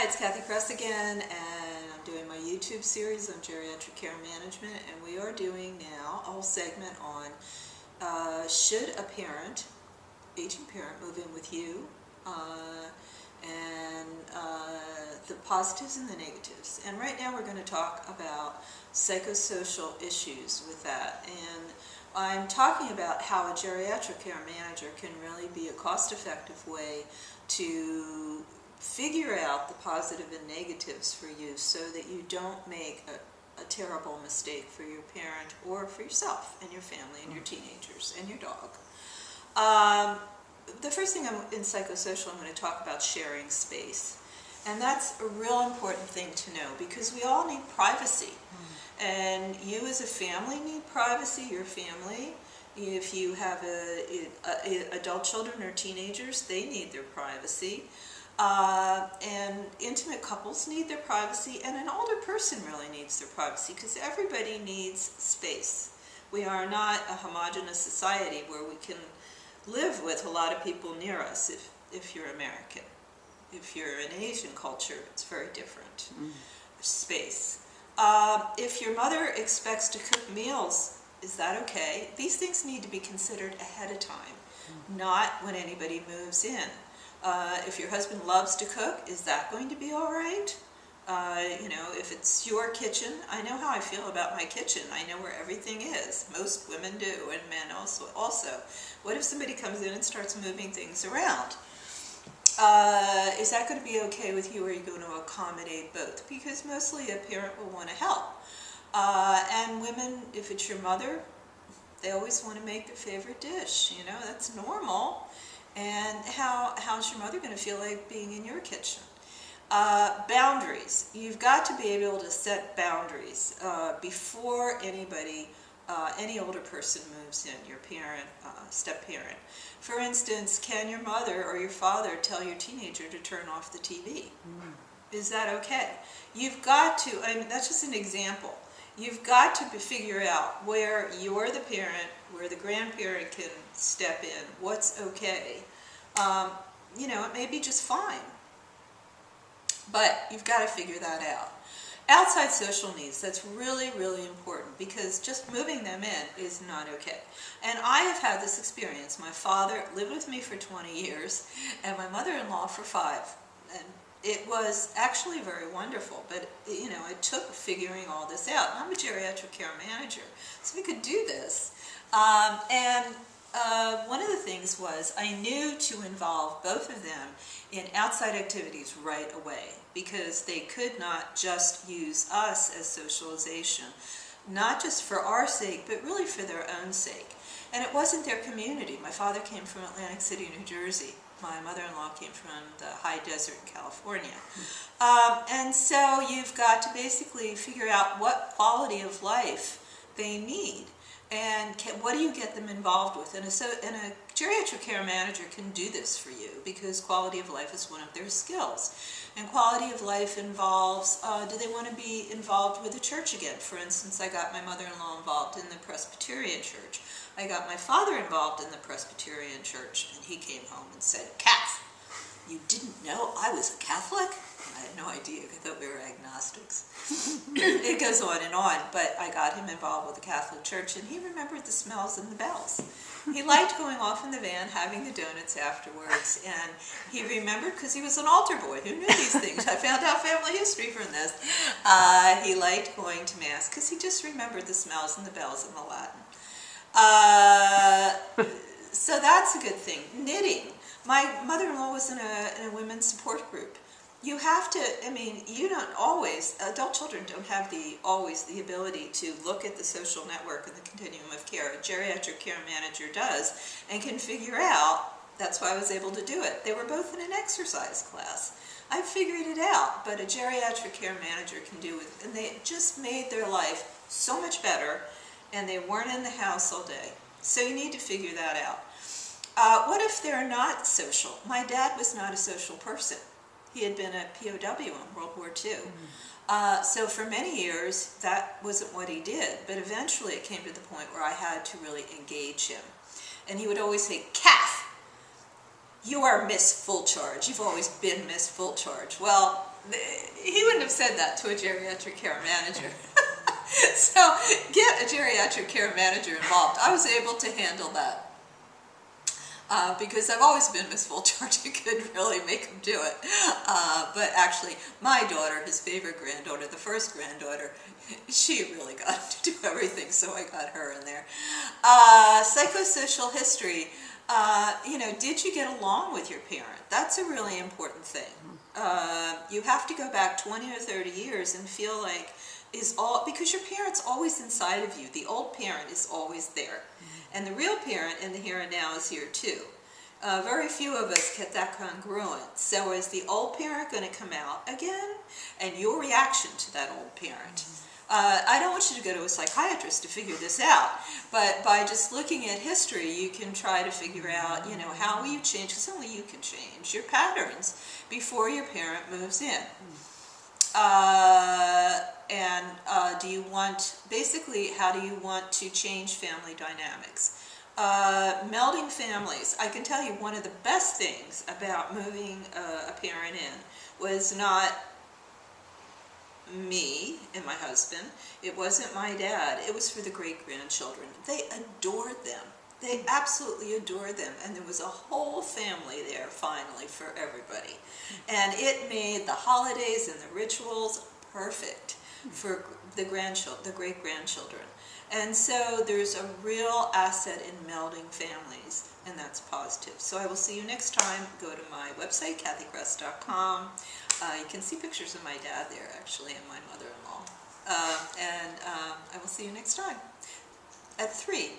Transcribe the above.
Hi, it's Kathy Kress again, and I'm doing my YouTube series on geriatric care management, and we are doing now a whole segment on should a parent, aging parent, move in with you, and the positives and the negatives. And right now we're going to talk about psychosocial issues with that, and I'm talking about how a geriatric care manager can really be a cost-effective way to figure out the positive and negatives for you so that you don't make a terrible mistake for your parent or for yourself and your family and your teenagers and your dog. The first thing in psychosocial, I'm going to talk about sharing space. And that's a real important thing to know because we all need privacy. And you as a family need privacy, your family. If you have adult children or teenagers, they need their privacy. And intimate couples need their privacy, and an older person really needs their privacy because everybody needs space. We are not a homogeneous society where we can live with a lot of people near us if you're American. If you're an Asian culture, it's very different. Space. If your mother expects to cook meals, is that okay? These things need to be considered ahead of time, not when anybody moves in. If your husband loves to cook, is that going to be all right? If it's your kitchen, I know how I feel about my kitchen. I know where everything is. Most women do, and men also. What if somebody comes in and starts moving things around? Is that going to be okay with you, or are you going to accommodate both? Because mostly a parent will want to help. And women, if it's your mother, they always want to make their favorite dish. That's normal. And how's your mother going to feel like being in your kitchen? Boundaries. You've got to be able to set boundaries before anybody, any older person moves in, your parent, step-parent. For instance, can your mother or your father tell your teenager to turn off the TV? Is that okay? You've got to, that's just an example. You've got to figure out where you're the parent, where the grandparent can step in, what's okay. It may be just fine, but you've got to figure that out. Outside social needs, that's really, really important because just moving them in is not okay. And I have had this experience. My father lived with me for 20 years and my mother-in-law for 5. And it was actually very wonderful, but it took figuring all this out. And I'm a geriatric care manager, so we could do this. One of the things was I knew to involve both of them in outside activities right away because they could not just use us as socialization, not just for our sake, but really for their own sake. And it wasn't their community. My father came from Atlantic City, New Jersey. My mother-in-law came from the high desert in California. And so you've got to basically figure out what quality of life they need. And what do you get them involved with? And a geriatric care manager can do this for you because quality of life is one of their skills. And quality of life involves, do they want to be involved with the church again? For instance, I got my mother-in-law involved in the Presbyterian church. I got my father involved in the Presbyterian church, and he came home and said, "Kath, you didn't know I was a Catholic?" I had no idea. I thought we were agnostics. It goes on, but I got him involved with the Catholic Church, and he remembered the smells and the bells. He liked going off in the van, having the donuts afterwards, and he remembered because he was an altar boy. Who knew these things? I found out family history from this. He liked going to Mass because he just remembered the smells and the bells and the Latin. So that's a good thing. Knitting. My mother-in-law was in a women's support group. You have to, you don't always, adult children don't have always the ability to look at the social network and the continuum of care. A geriatric care manager does and can figure out, that's why I was able to do it. They were both in an exercise class. I figured it out, but a geriatric care manager can do it, and they just made their life so much better, and they weren't in the house all day. So you need to figure that out. What if they're not social? My dad was not a social person. He had been a POW in World War II. So for many years, that wasn't what he did. But eventually it came to the point where I had to really engage him. And he would always say, "Kath, you are Miss Full Charge. You've always been Miss Full Charge. Well, he wouldn't have said that to a geriatric care manager. So get a geriatric care manager involved. I was able to handle that. Because I've always been Miss Full Charge. I couldn't really make him do it. But actually, my daughter, his favorite granddaughter, the first granddaughter, she really got him to do everything, so I got her in there. Psychosocial history. Did you get along with your parent? That's a really important thing. You have to go back 20 or 30 years and feel like because your parent's always inside of you. The old parent is always there. And the real parent in the here and now is here too. Very few of us get that congruent. So is the old parent going to come out again? And your reaction to that old parent. I don't want you to go to a psychiatrist to figure this out, but by just looking at history, you can try to figure out, how will you change, because only you can change your patterns before your parent moves in. How do you want to change family dynamics? Melding families. I can tell you one of the best things about moving a parent in was not me and my husband. It wasn't my dad. It was for the great-grandchildren. They adored them. They absolutely adored them. And there was a whole family there, finally, for everybody. And it made the holidays and the rituals perfect for the great-grandchildren. And so there's a real asset in melding families, and that's positive. So I will see you next time. Go to my website, kathykress.com. You can see pictures of my dad there, actually, and my mother-in-law. I will see you next time at 3.